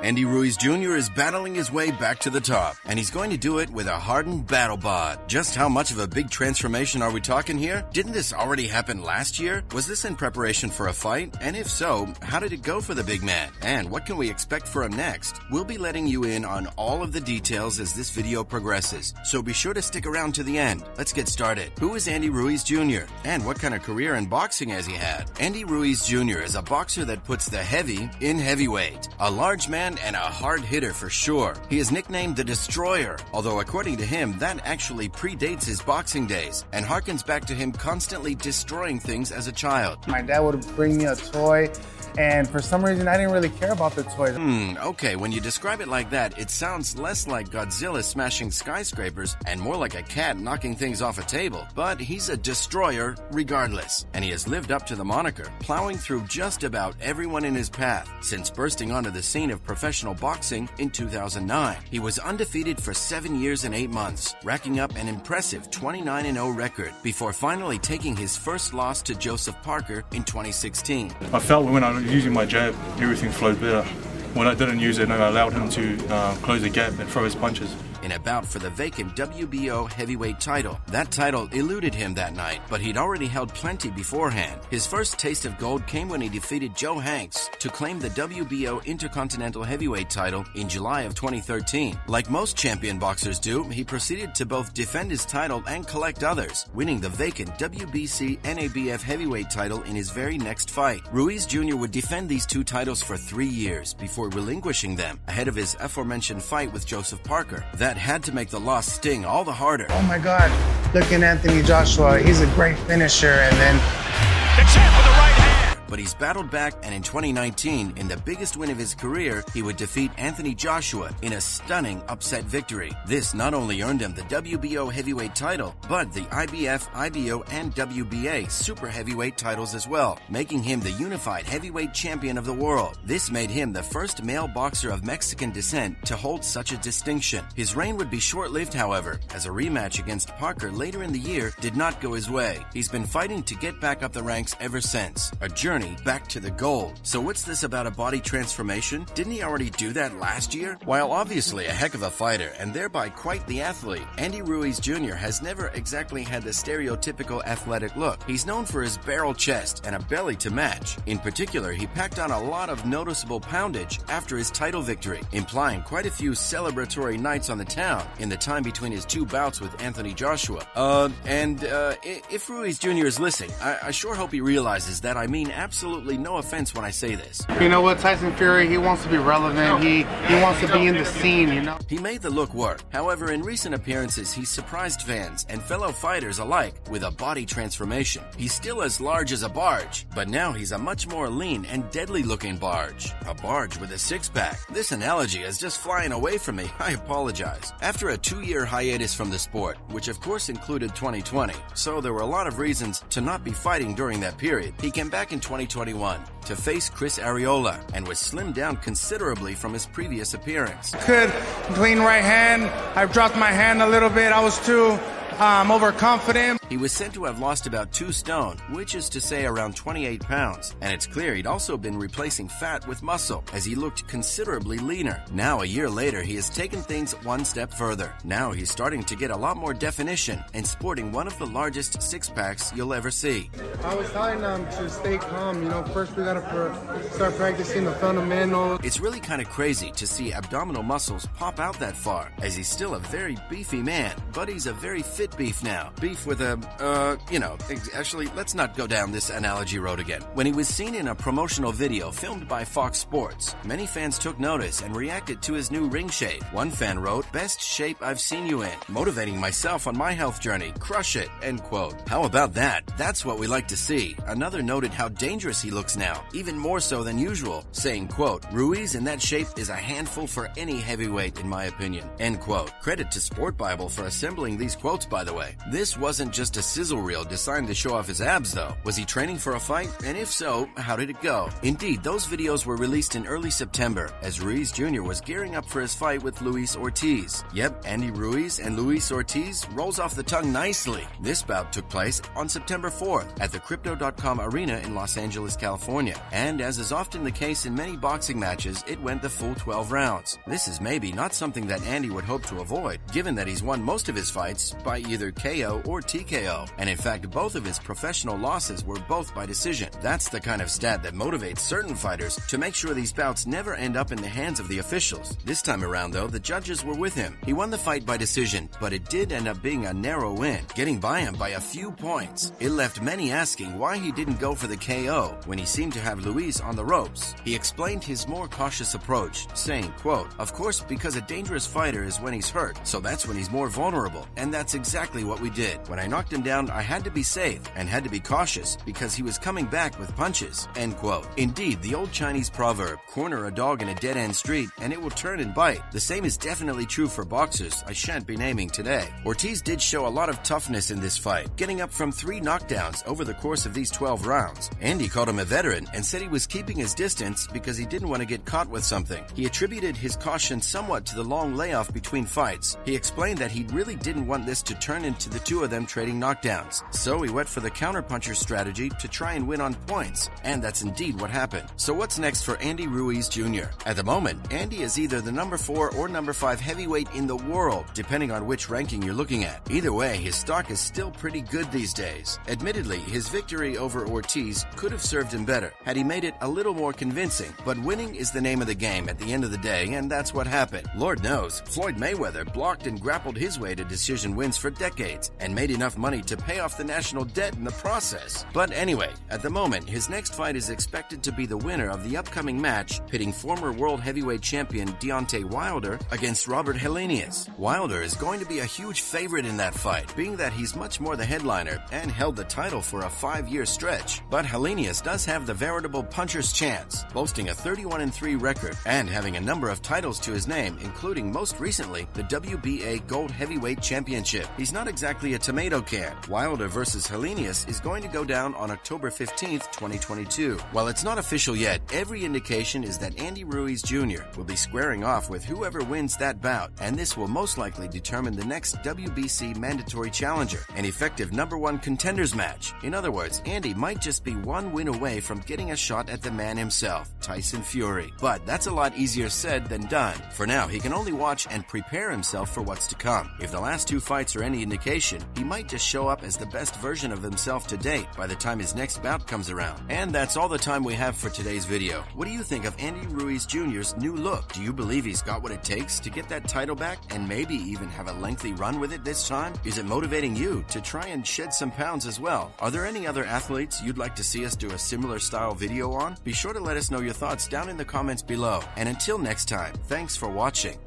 Andy Ruiz Jr. is battling his way back to the top, and he's going to do it with a hardened battle bod. Just how much of a big transformation are we talking here? Didn't this already happen last year? Was this in preparation for a fight? And if so, how did it go for the big man? And what can we expect for him next? We'll be letting you in on all of the details as this video progresses, so be sure to stick around to the end. Let's get started. Who is Andy Ruiz Jr.? And what kind of career in boxing has he had? Andy Ruiz Jr. is a boxer that puts the heavy in heavyweight. A large man and a hard hitter for sure. He is nicknamed the Destroyer, although according to him, that actually predates his boxing days and harkens back to him constantly destroying things as a child. My dad would bring me a toy, and for some reason, I didn't really care about the toy. Okay, when you describe it like that, it sounds less like Godzilla smashing skyscrapers and more like a cat knocking things off a table. But he's a destroyer regardless, and he has lived up to the moniker, plowing through just about everyone in his path since bursting onto the scene of professional boxing in 2009. He was undefeated for 7 years and 8 months, racking up an impressive 29-0 record before finally taking his first loss to Joseph Parker in 2016. I felt when I was using my jab, everything flowed better. When I didn't use it, I allowed him to close the gap and throw his punches. In a bout for the vacant WBO heavyweight title. That title eluded him that night, but he'd already held plenty beforehand. His first taste of gold came when he defeated Joe Hanks to claim the WBO Intercontinental Heavyweight title in July of 2013. Like most champion boxers do, he proceeded to both defend his title and collect others, winning the vacant WBC NABF heavyweight title in his very next fight. Ruiz Jr. would defend these two titles for 3 years before relinquishing them ahead of his aforementioned fight with Joseph Parker. That had to make the loss sting all the harder. Oh my God, look at Anthony Joshua. He's a great finisher, and then the champ with the right hand. But he's battled back, and in 2019, in the biggest win of his career, he would defeat Anthony Joshua in a stunning upset victory. This not only earned him the WBO heavyweight title, but the IBF, IBO, and WBA super heavyweight titles as well, making him the unified heavyweight champion of the world. This made him the first male boxer of Mexican descent to hold such a distinction. His reign would be short-lived, however, as a rematch against Parker later in the year did not go his way. He's been fighting to get back up the ranks ever since, a journey back to the gold. So what's this about a body transformation? Didn't he already do that last year? While obviously a heck of a fighter and thereby quite the athlete, Andy Ruiz Jr. has never exactly had the stereotypical athletic look. He's known for his barrel chest and a belly to match. In particular, he packed on a lot of noticeable poundage after his title victory, implying quite a few celebratory nights on the town in the time between his two bouts with Anthony Joshua. If Ruiz Jr. is listening, I sure hope he realizes that I mean absolutely no offense when I say this. You know what, Tyson Fury, he wants to be relevant. He wants to be in the scene, you know? He made the look work. However, in recent appearances, he surprised fans and fellow fighters alike with a body transformation. He's still as large as a barge, but now he's a much more lean and deadly-looking barge. A barge with a six-pack. This analogy is just flying away from me. I apologize. After a 2-year hiatus from the sport, which of course included 2020, so there were a lot of reasons to not be fighting during that period, he came back in 2021 to face Chris Arreola and was slimmed down considerably from his previous appearance. Good, clean right hand. I dropped my hand a little bit. I was too overconfident. He was said to have lost about 2 stone, which is to say around 28 pounds, and it's clear he'd also been replacing fat with muscle as he looked considerably leaner. Now, a year later, he has taken things one step further. Now he's starting to get a lot more definition and sporting one of the largest six-packs you'll ever see. I was telling them to stay calm. You know, first we gotta start practicing the fundamentals. It's really kind of crazy to see abdominal muscles pop out that far, as he's still a very beefy man, but he's a very fit beef now. Beef with a, actually, let's not go down this analogy road again. When he was seen in a promotional video filmed by Fox Sports, many fans took notice and reacted to his new ring shape. One fan wrote, "Best shape I've seen you in. Motivating myself on my health journey. Crush it," end quote. How about that? That's what we like to see. Another noted how dangerous he looks now, even more so than usual, saying, quote, "Ruiz in that shape is a handful for any heavyweight in my opinion," end quote. Credit to Sport Bible for assembling these quotes, by the way. This wasn't just just a sizzle reel designed to show off his abs, though. Was he training for a fight? And if so, how did it go? Indeed, those videos were released in early September, as Ruiz Jr. was gearing up for his fight with Luis Ortiz. Yep, Andy Ruiz and Luis Ortiz rolls off the tongue nicely. This bout took place on September 4th at the Crypto.com Arena in Los Angeles, California. And as is often the case in many boxing matches, it went the full 12 rounds. This is maybe not something that Andy would hope to avoid, given that he's won most of his fights by either KO or TKO. And in fact, both of his professional losses were both by decision. That's the kind of stat that motivates certain fighters to make sure these bouts never end up in the hands of the officials. This time around, though, the judges were with him. He won the fight by decision, but it did end up being a narrow win, getting by him by a few points. It left many asking why he didn't go for the KO when he seemed to have Luis on the ropes. He explained his more cautious approach, saying, quote, "Of course, because a dangerous fighter is when he's hurt, so that's when he's more vulnerable, and that's exactly what we did. When I knocked him down, I had to be safe and had to be cautious because he was coming back with punches." End quote. Indeed, the old Chinese proverb, "Corner a dog in a dead-end street and it will turn and bite." The same is definitely true for boxers I shan't be naming today. Ortiz did show a lot of toughness in this fight, getting up from 3 knockdowns over the course of these 12 rounds. Andy called him a veteran and said he was keeping his distance because he didn't want to get caught with something. He attributed his caution somewhat to the long layoff between fights. He explained that he really didn't want this to turn into the two of them trading knockdowns, so he went for the counterpuncher strategy to try and win on points, and that's indeed what happened. So what's next for Andy Ruiz Jr.? At the moment, Andy is either the number 4 or number 5 heavyweight in the world, depending on which ranking you're looking at. Either way, his stock is still pretty good these days. Admittedly, his victory over Ortiz could have served him better had he made it a little more convincing, but winning is the name of the game at the end of the day, and that's what happened. Lord knows, Floyd Mayweather blocked and grappled his way to decision wins for decades and made enough money to pay off the national debt in the process. But anyway, at the moment, his next fight is expected to be the winner of the upcoming match pitting former world heavyweight champion Deontay Wilder against Robert Helenius. Wilder is going to be a huge favorite in that fight, being that he's much more the headliner and held the title for a 5-year stretch. But Helenius does have the veritable puncher's chance, boasting a 31-3 record and having a number of titles to his name, including most recently the WBA Gold Heavyweight Championship. He's not exactly a tomato can. Wilder versus Helenius is going to go down on October 15th, 2022. While it's not official yet, every indication is that Andy Ruiz Jr. will be squaring off with whoever wins that bout, and this will most likely determine the next WBC mandatory challenger, an effective number 1 contenders match. In other words, Andy might just be one win away from getting a shot at the man himself, Tyson Fury. But that's a lot easier said than done. For now, he can only watch and prepare himself for what's to come. If the last 2 fights are any indication, he might just show up as the best version of himself to date by the time his next bout comes around. And that's all the time we have for today's video. What do you think of Andy Ruiz Jr.'s new look? Do you believe he's got what it takes to get that title back and maybe even have a lengthy run with it this time? Is it motivating you to try and shed some pounds as well? Are there any other athletes you'd like to see us do a similar style video on? Be sure to let us know your thoughts down in the comments below. And until next time, thanks for watching.